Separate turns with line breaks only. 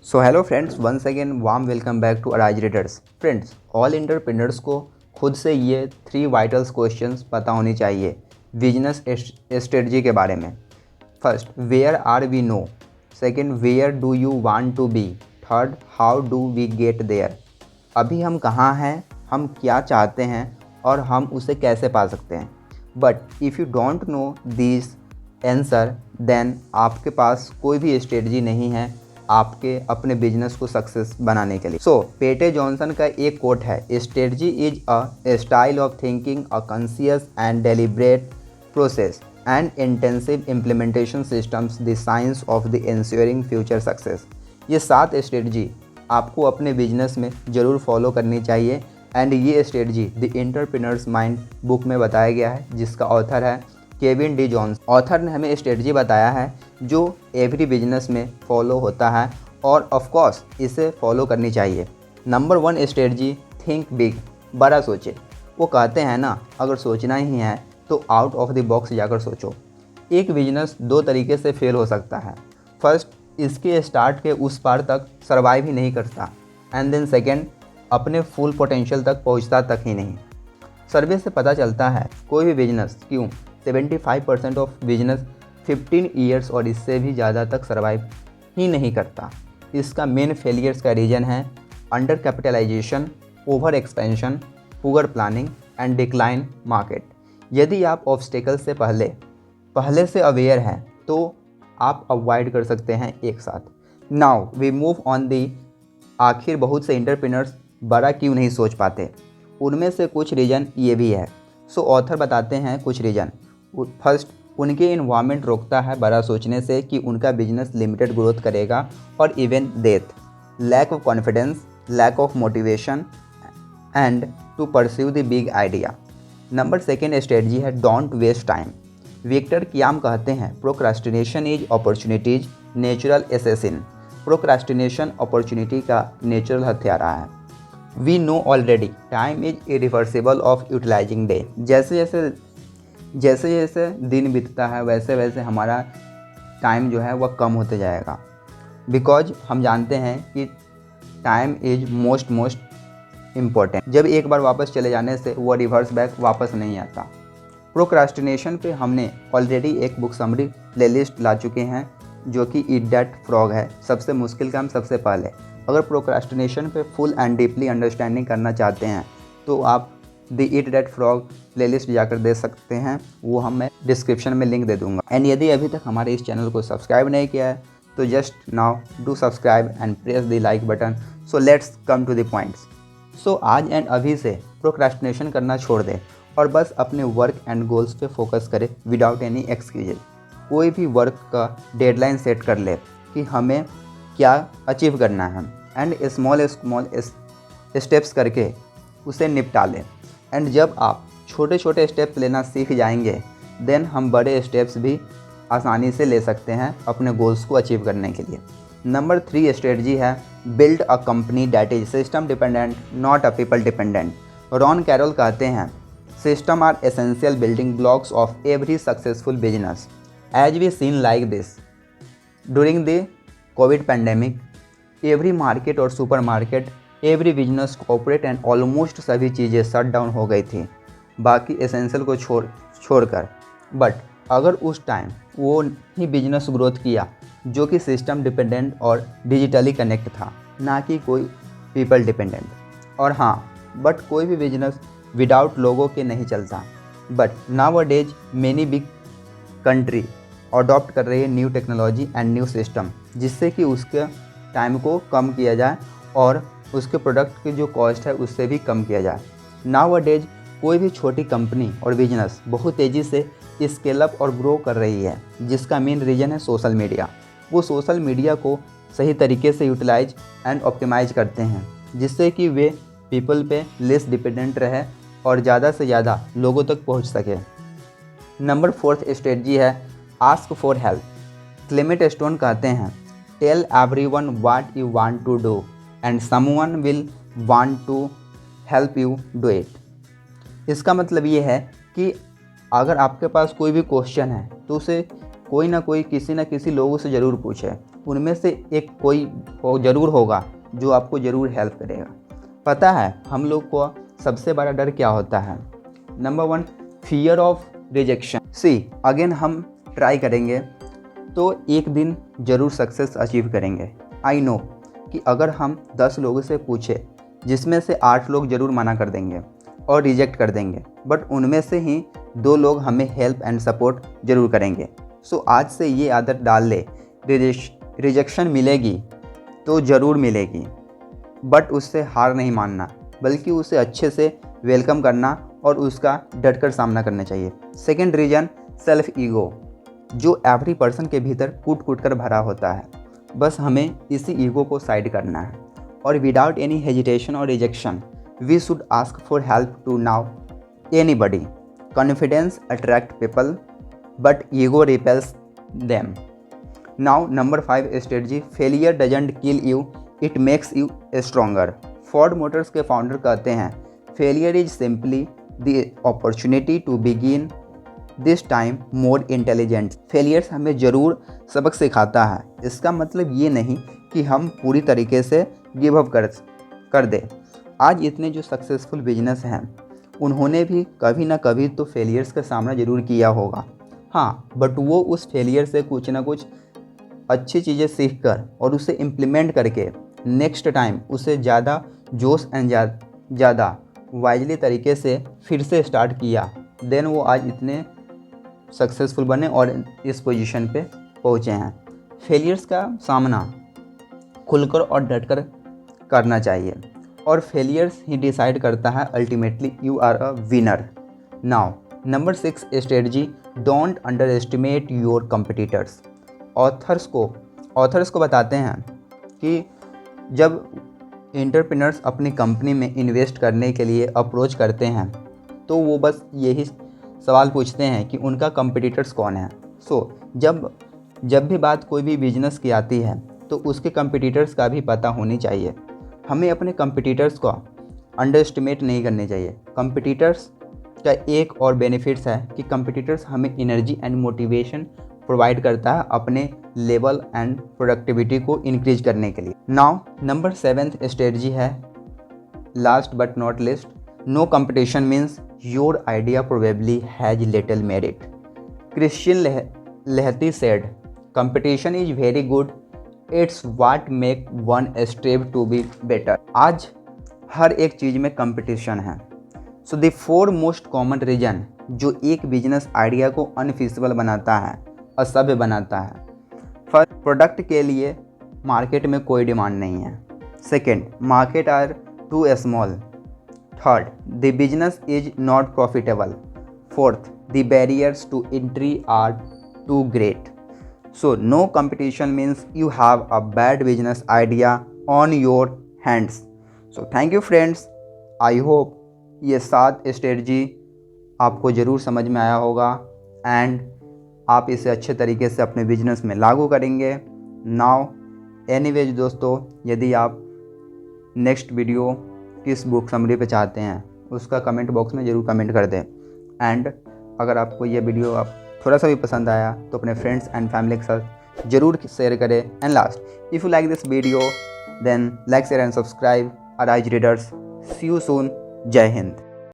So hello friends, once again warm welcome back to arise readers. Friends, all entrepreneurs को खुद से ये 3 vitals questions पता होनी चाहिए बिजनेस स्ट्रेटजी के बारे में। First, where are we now. Second, where do you want to be. Third, how do we get there. अभी हम कहाँ हैं, हम क्या चाहते हैं और हम उसे कैसे पा सकते हैं। But if you don't know this answer then आपके पास कोई भी स्ट्रेटजी नहीं है आपके अपने बिजनेस को सक्सेस बनाने के लिए। सो पेटे जॉनसन का एक कोट है, strategy is a style of thinking, a conscious and deliberate process and intensive implementation systems, the science of the ensuring future success. ये 7 स्ट्रेटजी आपको अपने बिजनेस में ज़रूर फॉलो करनी चाहिए एंड ये strategy the entrepreneurs mind book में बताया गया है, जिसका ऑथर है केविन डी जॉन्स। ऑथर ने हमें स्ट्रेटजी बताया है जो एवरी बिजनेस में फॉलो होता है और ऑफ कोर्स इसे फॉलो करनी चाहिए। नंबर 1 स्ट्रेटजी, थिंक बिग, बड़ा सोचे। वो कहते हैं ना, अगर सोचना ही है तो आउट ऑफ द बॉक्स जाकर सोचो। एक बिजनेस 2 तरीके से फेल हो सकता है। फर्स्ट, इसके स्टार्ट के उस पार तक सर्वाइव ही नहीं करता एंड देन सेकेंड, अपने फुल पोटेंशियल तक पहुंचता तक ही नहीं। सर्वे से पता चलता है कोई भी बिजनेस 75% ऑफ बिजनेस 15 ईयर्स और इससे भी ज़्यादा तक सर्वाइव ही नहीं करता। इसका मेन फेलियर्स का रीज़न है undercapitalisation, overexpansion, poor planning and decline market. यदि आप ऑब्स्टेकल से पहले से अवेयर हैं तो आप अवॉइड कर सकते हैं एक साथ। Now we move on the. आखिर बहुत से एंटरप्रेन्योर्स बड़ा क्यों नहीं सोच पाते, उनमें से कुछ रीज़न ये भी है। सो ऑथर बताते हैं कुछ रीज़न। फर्स्ट, उनके इन्वायरमेंट रोकता है बड़ा सोचने से कि उनका बिजनेस लिमिटेड ग्रोथ करेगा और even death. Lack of confidence, lack of motivation and to pursue the big idea. Number 2 strategy है don't waste time. Victor Kiam कहते हैं procrastination is opportunity's natural assassin. Procrastination opportunity का natural हत्यारा है। We know already time is irreversible of utilising day. जैसे जैसे दिन बीतता है वैसे वैसे हमारा टाइम जो है वह कम होते जाएगा, बिकॉज हम जानते हैं कि टाइम इज मोस्ट इम्पॉर्टेंट। जब एक बार वापस चले जाने से वो रिवर्स बैक वापस नहीं आता। प्रोक्रास्टिनेशन पे हमने ऑलरेडी एक बुक समरी प्लेलिस्ट ला चुके हैं जो कि ईट दैट फ्रॉग है। सबसे मुश्किल काम सबसे पहले। अगर प्रोक्रास्टिनेशन पे फुल एंड डीपली अंडरस्टैंडिंग करना चाहते हैं तो आप the eat that frog playlist जाकर दे सकते हैं, वो मैं डिस्क्रिप्शन में लिंक दे दूंगा। एंड यदि अभी तक हमारे इस चैनल को सब्सक्राइब नहीं किया है तो just now do subscribe and press the like button. So let's come to the points. So आज एंड अभी से प्रोक्रास्टिनेशन करना छोड़ दें और बस अपने वर्क एंड गोल्स पे फोकस करें विदाउट एनी एक्सक्यूजेज। कोई भी वर्क का डेडलाइन सेट कर ले कि हमें क्या अचीव करना है एंड स्मॉल स्टेप्स करके उसे निपटा लें। एंड जब आप छोटे छोटे स्टेप्स लेना सीख जाएंगे देन हम बड़े स्टेप्स भी आसानी से ले सकते हैं अपने गोल्स को अचीव करने के लिए। नंबर 3 स्ट्रेटजी है build a company that is system dependent not a people dependent. Ron Carroll कहते हैं system are essential building blocks of every successful business. As we seen like this during the covid pandemic, every market और super market, every business corporate and almost सभी चीज़ें shut down हो गई थी बाकी essential को छोड़कर। बट अगर उस टाइम वो ही बिजनेस ग्रोथ किया जो कि सिस्टम डिपेंडेंट और डिजिटली कनेक्ट था, ना कि कोई पीपल डिपेंडेंट। और हाँ, बट कोई भी बिजनेस विदाउट लोगों के नहीं चलता। But now a days many big country adopt कर रही है new technology and new system, जिससे कि उसके टाइम को कम किया जाए और उसके प्रोडक्ट की जो कॉस्ट है उससे भी कम किया जाए। नाउ अ डेज कोई भी छोटी कंपनी और बिजनेस बहुत तेज़ी से स्केल अप और ग्रो कर रही है, जिसका मेन रीज़न है सोशल मीडिया। वो सोशल मीडिया को सही तरीके से यूटिलाइज एंड ऑप्टिमाइज करते हैं, जिससे कि वे पीपल पे लेस डिपेंडेंट रहे और ज़्यादा से ज़्यादा लोगों तक पहुंच सके। नंबर 4 स्ट्रेटजी है ask for help. Clement Stone कहते हैं tell everyone what you want to do and someone will want to help you do it. इसका मतलब ये है कि अगर आपके पास कोई भी क्वेश्चन है तो उसे कोई ना कोई किसी न किसी लोगों से ज़रूर पूछे उनमें से एक कोई ज़रूर होगा जो आपको ज़रूर हेल्प करेगा। पता है हम लोग को सबसे बड़ा डर क्या होता है? Number 1, fear of rejection. Again हम ट्राई करेंगे तो एक दिन ज़रूर सक्सेस अचीव करेंगे। आई नो कि अगर हम 10 लोगों से पूछे जिसमें से 8 लोग ज़रूर मना कर देंगे और रिजेक्ट कर देंगे, बट उनमें से ही 2 लोग हमें हेल्प एंड सपोर्ट ज़रूर करेंगे। आज से ये आदत डाल ले, रिजेक्शन मिलेगी तो ज़रूर मिलेगी, बट उससे हार नहीं मानना, बल्कि उसे अच्छे से वेलकम करना और उसका डटकर सामना करना चाहिए। सेकेंड रीज़न, सेल्फ ईगो, जो एवरी पर्सन के भीतर कूट कर भरा होता है। बस हमें इसी ईगो को साइड करना है और विदाउट एनी हेजिटेशन और rejection we should ask for help to now anybody. Confidence attract people but ego repels them. Now number 5 strategy, failure doesn't kill you, it makes you stronger. Ford Motors के founder कहते हैं, failure is simply the opportunity to begin this time more intelligent. Failures हमें ज़रूर सबक सिखाता है। इसका मतलब ये नहीं कि हम पूरी तरीके से गिव अप कर दें। आज इतने जो सक्सेसफुल बिजनेस हैं उन्होंने भी कभी ना कभी तो फेलियर्स का सामना ज़रूर किया होगा। हाँ, बट वो उस फेलियर से कुछ ना कुछ अच्छी चीज़ें सीख कर और उसे इम्प्लीमेंट करके नेक्स्ट टाइम उसे ज़्यादा जोश एंड ज़्यादा वाइजली तरीके से फिर से स्टार्ट किया। देन वो आज इतने सक्सेसफुल बने और इस पोजीशन पे पहुँचे हैं। फेलियर्स का सामना खुलकर और डटकर करना चाहिए और फेलियर्स ही डिसाइड करता है ultimately you are a winner. Now number 6 strategy, don't underestimate your competitors. Authors को बताते हैं कि जब एंटरप्रेन्योर्स अपनी कंपनी में इन्वेस्ट करने के लिए अप्रोच करते हैं तो वो बस यही सवाल पूछते हैं कि उनका कम्पिटिटर्स कौन है। जब भी बात कोई भी बिजनेस की आती है तो उसके कम्पिटिटर्स का भी पता होनी चाहिए। हमें अपने कम्पिटिटर्स को अंडर एस्टिमेट नहीं करने चाहिए। कम्पिटिटर्स का एक और बेनिफिट्स है कि कम्पिटिटर्स हमें एनर्जी एंड मोटिवेशन प्रोवाइड करता है अपने लेवल एंड प्रोडक्टिविटी को इंक्रीज करने के लिए। नाउ नंबर 7 स्ट्रेटजी है, last but not least, no competition means your idea probably has little merit. Christian लहती said, competition is very good, it's what make one strive to be better. आज हर एक चीज़ में competition है। The 4 most common reason जो एक business idea को अनफिजिबल बनाता है, असभ्य बनाता है। फर्स्ट, प्रोडक्ट के लिए मार्केट में कोई डिमांड नहीं है। Second, market are too small. Third, the business is not profitable. Fourth, the barriers to entry are too great. No competition means you have a bad business idea on your hands. Thank you friends, I hope ये 7 strategy आपको ज़रूर समझ में आया होगा and आप इसे अच्छे तरीके से अपने बिजनेस में लागू करेंगे। नाउ एनीवेज दोस्तों, यदि आप नेक्स्ट वीडियो किस बुक समरी पे चाहते हैं उसका कमेंट बॉक्स में ज़रूर कमेंट कर दें। एंड अगर आपको ये वीडियो थोड़ा सा भी पसंद आया तो अपने फ्रेंड्स एंड फैमिली के साथ ज़रूर शेयर करें। And last, if you like this video then like share and subscribe arise readers. See you soon. जय हिंद।